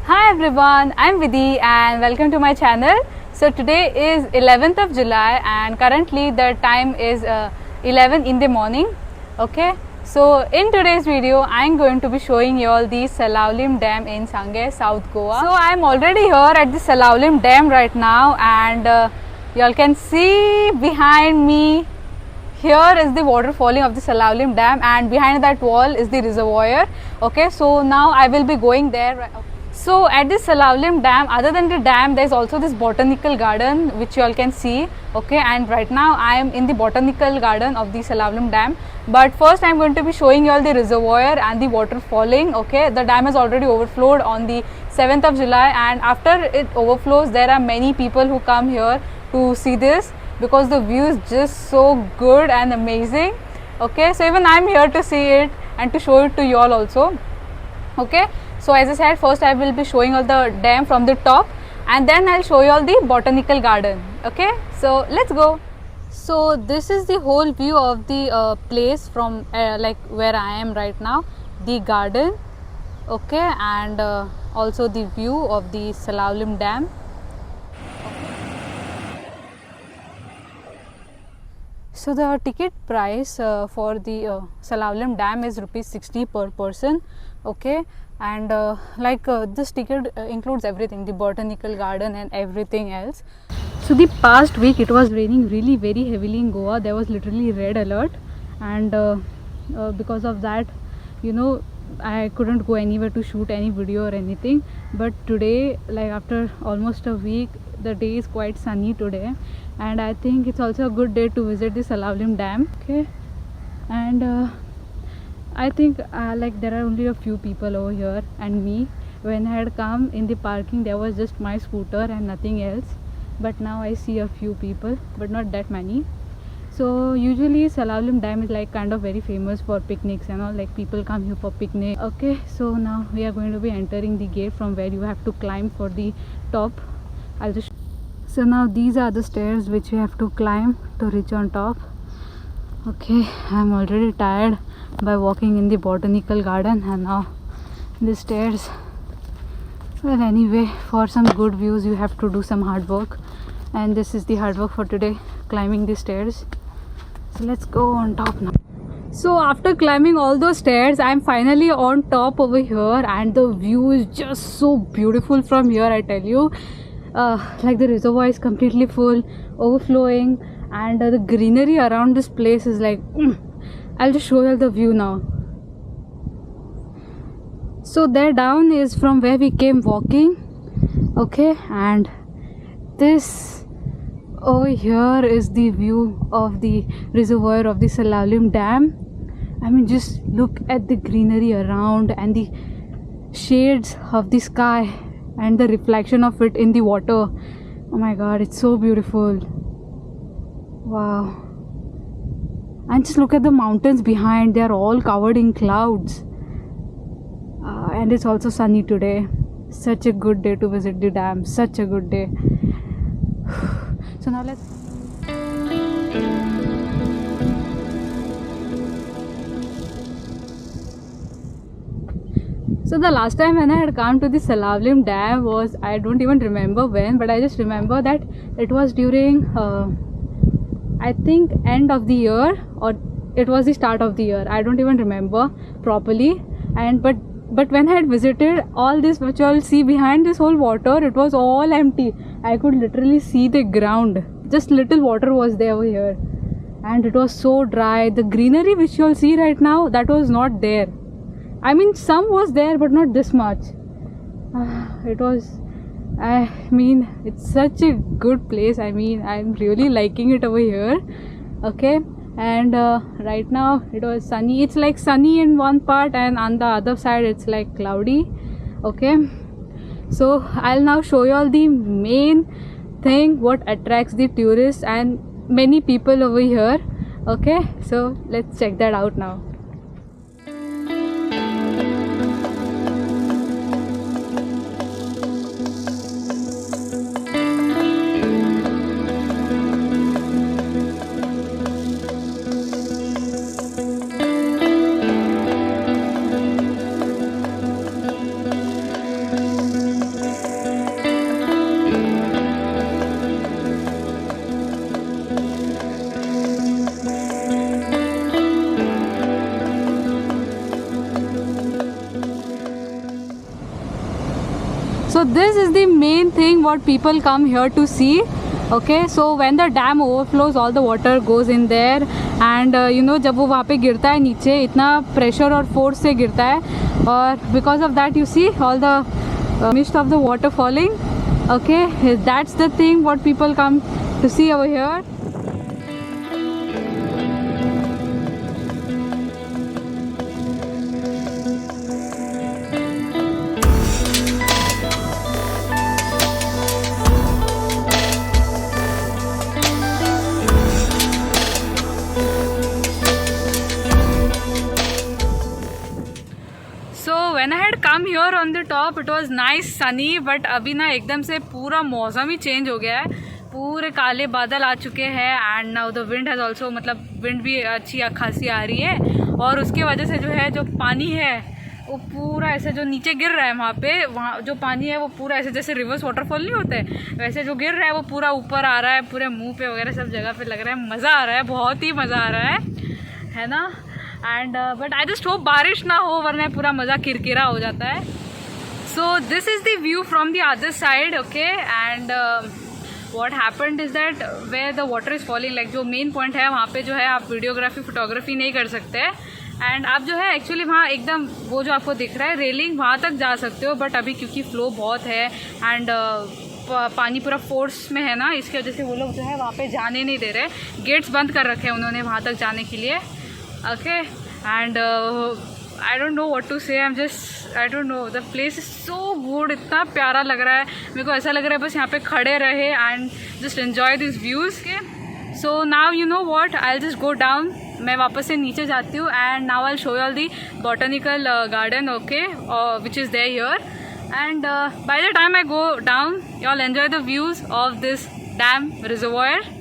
Hi everyone, I'm Vidhi and welcome to my channel. So today is 11th of July and currently the time is 11 in the morning. Okay, so in today's video I'm going to be showing you all the Salaulim Dam in Sangay, South Goa. So I'm already here at the Salaulim Dam right now and you all can see behind me. Here is the water falling of the Salaulim Dam and behind that wall is the reservoir. Okay, so now I will be going there. So at the Salaulim Dam, other than the dam, there is also this botanical garden which you all can see. Okay, and right now I am in the botanical garden of the Salaulim Dam. But first I am going to be showing you all the reservoir and the water falling. Okay, the dam has already overflowed on the 7th of July and after it overflows, there are many people who come here to see this, because the view is just so good and amazing. Okay, so even I am here to see it and to show it to you all also. Okay, so as I said, first I will be showing all the dam from the top and then I'll show you all the botanical garden. Okay, so let's go. So this is the whole view of the place from like where I am right now, the garden. Okay, and also the view of the Salaulim Dam. So the ticket price for the Salaulim Dam is ₹60 per person. Okay, and this ticket includes everything, the botanical garden and everything else. So the past week it was raining really very heavily in Goa. There was literally red alert, and because of that, you know, I couldn't go anywhere to shoot any video or anything. But today, like after almost a week, the day is quite sunny today, and I think it's also a good day to visit the Salaulim Dam. Okay, and I think like there are only a few people over here and me. When I had come in the parking, there was just my scooter and nothing else, but now I see a few people, but not that many. So usually Salaulim Dam is like kind of very famous for picnics and all, like people come here for picnic. Okay, so now we are going to be entering the gate from where you have to climb for the top. I'll just so now these are the stairs which you have to climb to reach on top. Okay, I'm already tired by walking in the botanical garden and now the stairs. Well, anyway, for some good views you have to do some hard work, and this is the hard work for today, climbing the stairs. So let's go on top now. So after climbing all those stairs, I'm finally on top over here and the view is just so beautiful from here, I tell you. Like the reservoir is completely full, overflowing, and the greenery around this place is like I'll just show you the view now. So there down is from where we came walking. Okay, and this over here is the view of the reservoir of the Salaulim Dam. I mean, just look at the greenery around and the shades of the sky and the reflection of it in the water. Oh my god, it's so beautiful. Wow. And just look at the mountains behind, they are all covered in clouds. And it's also sunny today. Such a good day to visit the dam, such a good day. So now let's So the last time when I had come to the Salaulim Dam was, I don't even remember when, but I just remember that it was during I think end of the year, or it was the start of the year. I don't even remember properly. And but when I had visited, all this which you all see behind this whole water, it was all empty. I could literally see the ground. Just little water was there over here. And it was so dry. The greenery which you all see right now, that was not there. I mean, some was there, but not this much. It was, I mean, it's such a good place. I mean, I'm really liking it over here. Okay, and right now it was sunny. It's like sunny in one part and on the other side it's like cloudy. Okay, so I'll now show you all the main thing what attracts the tourists and many people over here. Okay, so let's check that out now. So this is the main thing what people come here to see. Okay, so when the dam overflows, all the water goes in there, and you know, जब वो वहाँ पे गिरता है नीचे, इतना pressure और force से गिरता है, और because of that you see all the mist of the water falling. Okay, that's the thing what people come to see over here. When I had come here on the top, it was nice sunny, but अभी ना एकदम से पूरा मौसम ही change हो गया है, पूरे काले बादल आ चुके हैं, and now the wind has also, मतलब विंड भी अच्छी खासी आ रही है, और उसके वजह से जो है जो पानी है वो पूरा ऐसे जो नीचे गिर रहा है वहाँ जो पानी है वो पूरा ऐसे जैसे रिवर्स वाटरफॉल नहीं होते वैसे जो गिर रहा है वो पूरा ऊपर आ रहा है, पूरे मुंह पे वगैरह सब जगह पे लग रहा है, मज़ा आ रहा है, बहुत ही मज़ा आ रहा है ना। And but I just hope बारिश ना हो, वरना पूरा मज़ा किरकिरा हो जाता है। So this is the view from the other side. Okay, and what happened is that where the water is falling, like जो मेन पॉइंट है वहाँ पे जो है आप वीडियोग्राफी फोटोग्राफी नहीं कर सकते, एंड आप जो है एक्चुअली वहाँ एकदम वो जो आपको दिख रहा है रेलिंग वहाँ तक जा सकते हो, बट अभी क्योंकि फ्लो बहुत है एंड पानी पूरा फोर्स में है ना, इसकी वजह से वो लोग जो है वहाँ पे जाने नहीं दे रहे, गेट्स बंद कर रखे हैं उन्होंने वहाँ तक जाने के लिए। Okay, and I don't know what to say, I don't know, the place is so good, इतना प्यारा लग रहा है मेरे को, ऐसा लग रहा है बस यहाँ पे खड़े रहे and just enjoy this views के। So now you know what, I will just go down, मैं वापस से नीचे जाती हूँ, and now I will show you all the botanical garden, okay, which is there here, and by the time I go down you all enjoy the views of this dam reservoir.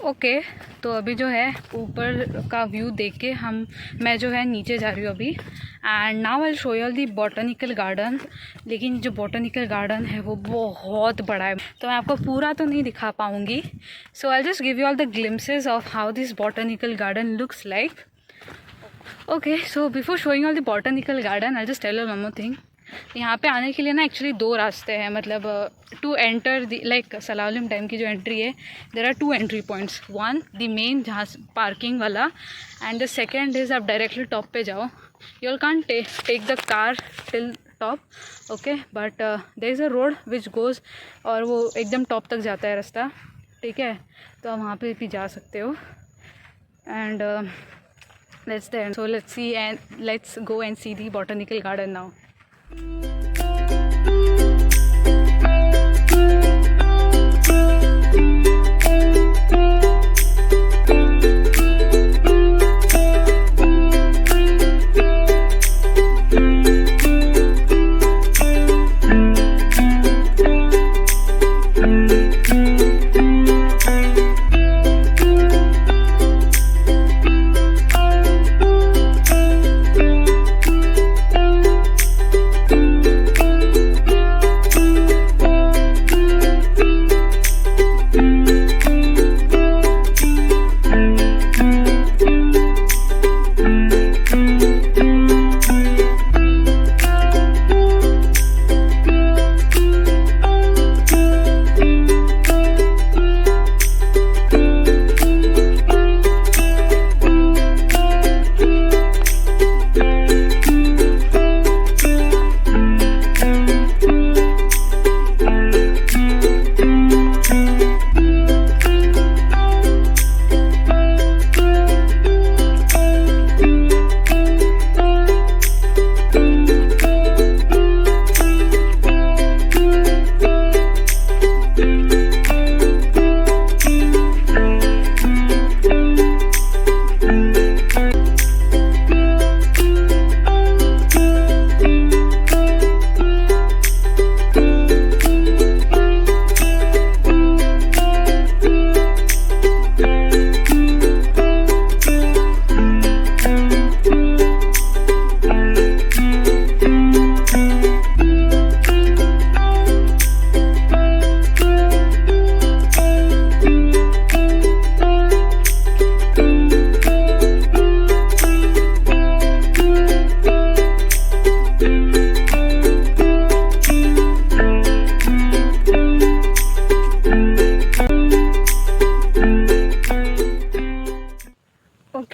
Okay, तो अभी जो है ऊपर का view देख के मैं जो है नीचे जा रही हूँ अभी, and now I will show you all the botanical garden. लेकिन जो बॉटनिकल गार्डन है वो बहुत बड़ा है, तो मैं आपको पूरा तो नहीं दिखा पाऊँगी, so I just give you all the glimpses of how this botanical garden looks like. Okay, so before showing all the botanical garden I just tell you one more thing. यहाँ पे आने के लिए ना एक्चुअली 2 रास्ते हैं, मतलब to enter the like Salaulim dam की जो एंट्री है, there are 2 entry points, one the main जहाँ पार्किंग वाला, एंड द सेकेंड इज़ आप डायरेक्टली टॉप पे जाओ, you all can't take the car till top, okay, but there is a road which goes, और वो एकदम top तक जाता है रास्ता, ठीक है, तो आप वहाँ पे भी जा सकते हो, and let's there, so let's see and let's go and see the botanical garden now.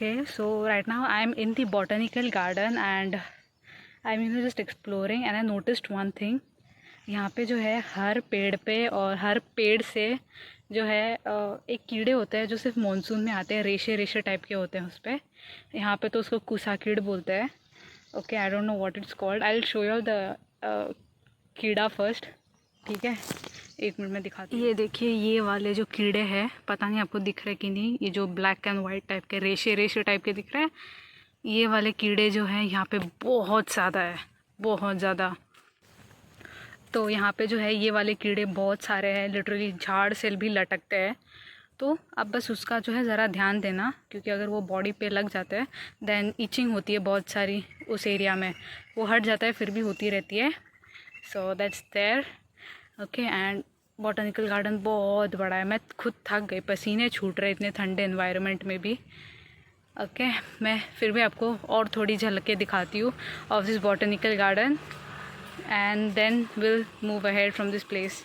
Okay, so right now I am in the botanical garden and I'm just exploring and I noticed one thing. यहाँ पे जो है हर पेड़ पे और हर पेड़ से जो है एक कीड़े होते हैं जो सिर्फ मॉनसून में आते हैं, रेशे रेशे टाइप के होते हैं उस पर. यहाँ पे तो उसको कुसा कीड़ बोलते हैं. Okay, I don't know what it's called. I will show you the कीड़ा फर्स्ट. ठीक है, एक मिनट में दिखाती हूँ. ये देखिए, ये वाले जो कीड़े हैं, पता नहीं आपको दिख रहे कि नहीं, ये जो ब्लैक एंड वाइट टाइप के रेशे रेशे टाइप के दिख रहे हैं, ये वाले कीड़े जो हैं यहाँ पे बहुत ज़्यादा है, बहुत ज़्यादा. तो यहाँ पे जो है ये वाले कीड़े बहुत सारे हैं, लिटरली झाड़ से भी लटकते हैं. तो अब बस उसका जो है ज़रा ध्यान देना, क्योंकि अगर वो बॉडी पे लग जाते हैं देन ईचिंग होती है बहुत सारी उस एरिया में. वो हट जाता है फिर भी होती रहती है. So that's there. Okay, and botanical garden बहुत बड़ा है. मैं खुद थक गई, पसीने छूट रहे इतने ठंडे एनवायरनमेंट में भी. ओके, मैं फिर भी आपको और थोड़ी झलकें दिखाती हूँ of this botanical garden and then we'll move ahead from this place.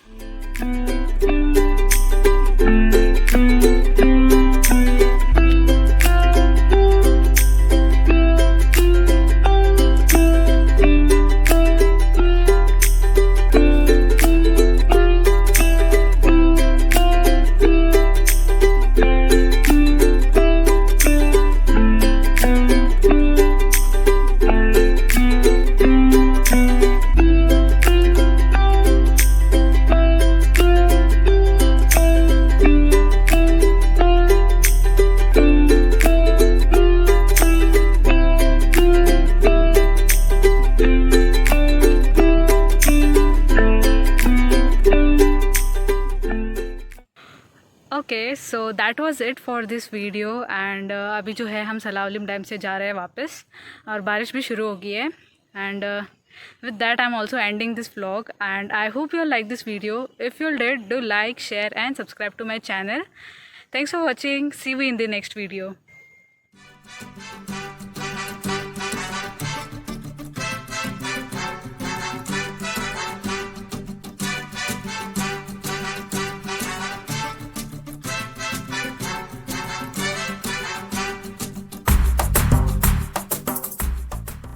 Okay, so that was it for this video. And अभी जो है हम सलावलिम डैम से जा रहे हैं वापस, और बारिश भी शुरू हो गई है. And with that I'm also ending this vlog, and I hope you like this video. If you did, do like, share and subscribe to my channel. Thanks for watching. See you in the next video.